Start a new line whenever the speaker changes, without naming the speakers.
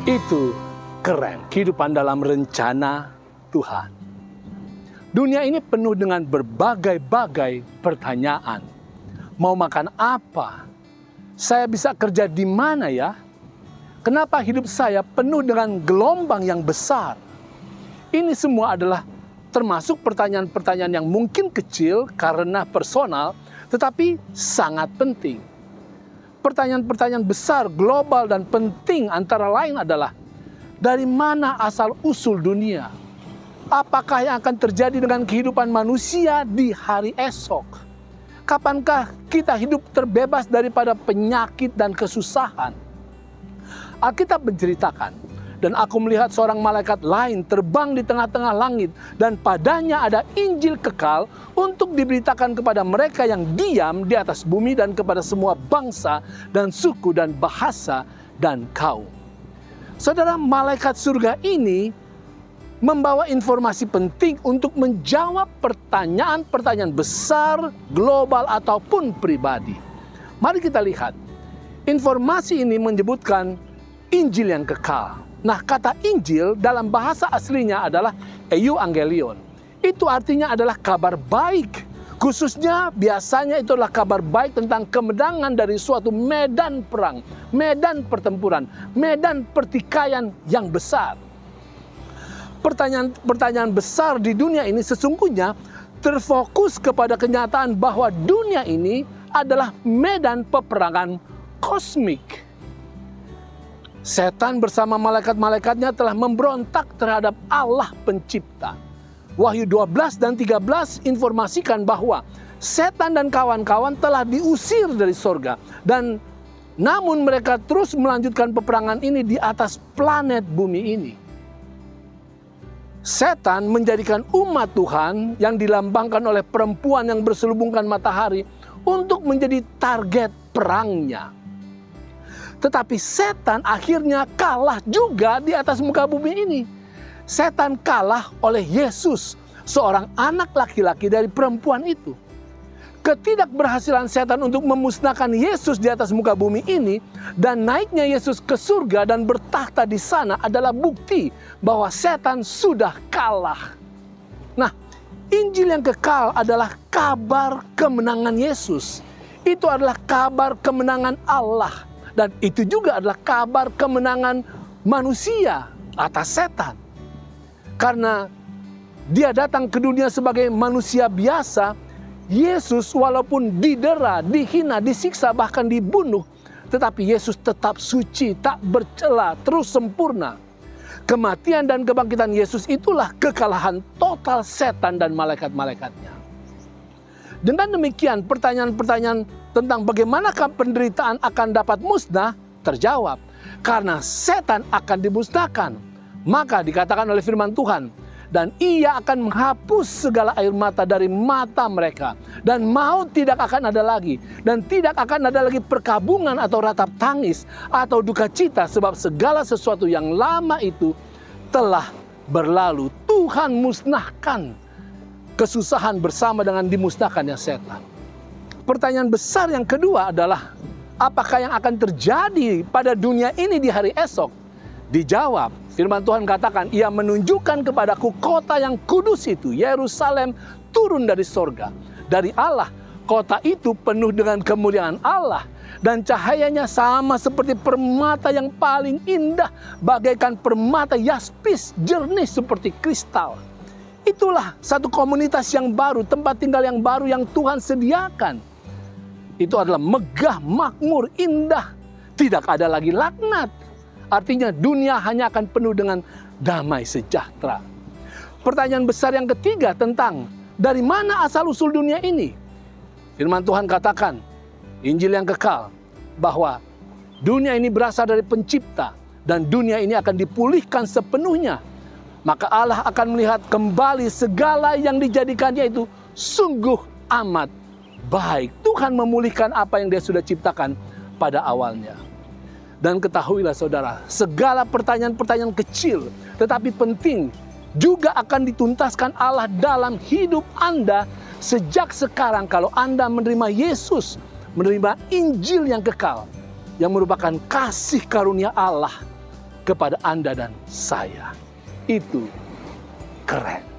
Itu keren, kehidupan dalam rencana Tuhan. Dunia ini penuh dengan berbagai-bagai pertanyaan. Mau makan apa? Saya bisa kerja di mana ya? Kenapa hidup saya penuh dengan gelombang yang besar? Ini semua adalah termasuk pertanyaan-pertanyaan yang mungkin kecil karena personal, tetapi sangat penting. Pertanyaan-pertanyaan besar, global, dan penting antara lain adalah, dari mana asal-usul dunia? Apakah yang akan terjadi dengan kehidupan manusia di hari esok? Kapankah kita hidup terbebas daripada penyakit dan kesusahan? Alkitab menceritakan, dan aku melihat seorang malaikat lain terbang di tengah-tengah langit, dan padanya ada Injil kekal untuk diberitakan kepada mereka yang diam di atas bumi dan kepada semua bangsa dan suku dan bahasa dan kaum. Saudara, malaikat surga ini membawa informasi penting untuk menjawab pertanyaan-pertanyaan besar, global ataupun pribadi. Mari kita lihat. Informasi ini menyebutkan Injil yang kekal. Nah, kata Injil dalam bahasa aslinya adalah euangelion. Itu artinya adalah kabar baik. Khususnya biasanya itu adalah kabar baik tentang kemenangan dari suatu medan perang, medan pertempuran, medan pertikaian yang besar. Pertanyaan besar di dunia ini sesungguhnya terfokus kepada kenyataan bahwa dunia ini adalah medan peperangan kosmik. Setan bersama malaikat-malaikatnya telah memberontak terhadap Allah pencipta. Wahyu 12 dan 13 informasikan bahwa setan dan kawan-kawan telah diusir dari sorga. Dan namun mereka terus melanjutkan peperangan ini di atas planet bumi ini. Setan menjadikan umat Tuhan yang dilambangkan oleh perempuan yang berselubungkan matahari untuk menjadi target perangnya. Tetapi setan akhirnya kalah juga di atas muka bumi ini. Setan kalah oleh Yesus, seorang anak laki-laki dari perempuan itu. Ketidakberhasilan setan untuk memusnahkan Yesus di atas muka bumi ini dan naiknya Yesus ke surga dan bertakhta di sana adalah bukti bahwa setan sudah kalah. Nah, Injil yang kekal adalah kabar kemenangan Yesus. Itu adalah kabar kemenangan Allah. Dan itu juga adalah kabar kemenangan manusia atas setan. Karena dia datang ke dunia sebagai manusia biasa, Yesus walaupun didera, dihina, disiksa, bahkan dibunuh, tetapi Yesus tetap suci, tak bercela, terus sempurna. Kematian dan kebangkitan Yesus itulah kekalahan total setan dan malaikat-malaikatnya. Dengan demikian, pertanyaan-pertanyaan tentang bagaimanakah penderitaan akan dapat musnah terjawab. Karena setan akan dimusnahkan. Maka dikatakan oleh firman Tuhan, dan ia akan menghapus segala air mata dari mata mereka. Dan maut tidak akan ada lagi. Dan tidak akan ada lagi perkabungan atau ratap tangis atau duka cita. Sebab segala sesuatu yang lama itu telah berlalu. Tuhan musnahkan kesusahan bersama dengan dimusnahkannya setan. Pertanyaan besar yang kedua adalah, apakah yang akan terjadi pada dunia ini di hari esok? Dijawab, firman Tuhan katakan, ia menunjukkan kepadaku kota yang kudus itu, Yerusalem, turun dari sorga, dari Allah. Kota itu penuh dengan kemuliaan Allah, dan cahayanya sama seperti permata yang paling indah, bagaikan permata yaspis, jernih seperti kristal. Itulah satu komunitas yang baru, tempat tinggal yang baru yang Tuhan sediakan. Itu adalah megah, makmur, indah. Tidak ada lagi laknat. Artinya dunia hanya akan penuh dengan damai sejahtera. Pertanyaan besar yang ketiga tentang dari mana asal-usul dunia ini? Firman Tuhan katakan, Injil yang kekal, bahwa dunia ini berasal dari pencipta. Dan dunia ini akan dipulihkan sepenuhnya. Maka Allah akan melihat kembali segala yang dijadikannya itu sungguh amat baik. Tuhan memulihkan apa yang dia sudah ciptakan pada awalnya. Dan ketahuilah saudara, segala pertanyaan-pertanyaan kecil tetapi penting juga akan dituntaskan Allah dalam hidup Anda sejak sekarang kalau Anda menerima Yesus, menerima Injil yang kekal, yang merupakan kasih karunia Allah kepada Anda dan saya. Itu keren.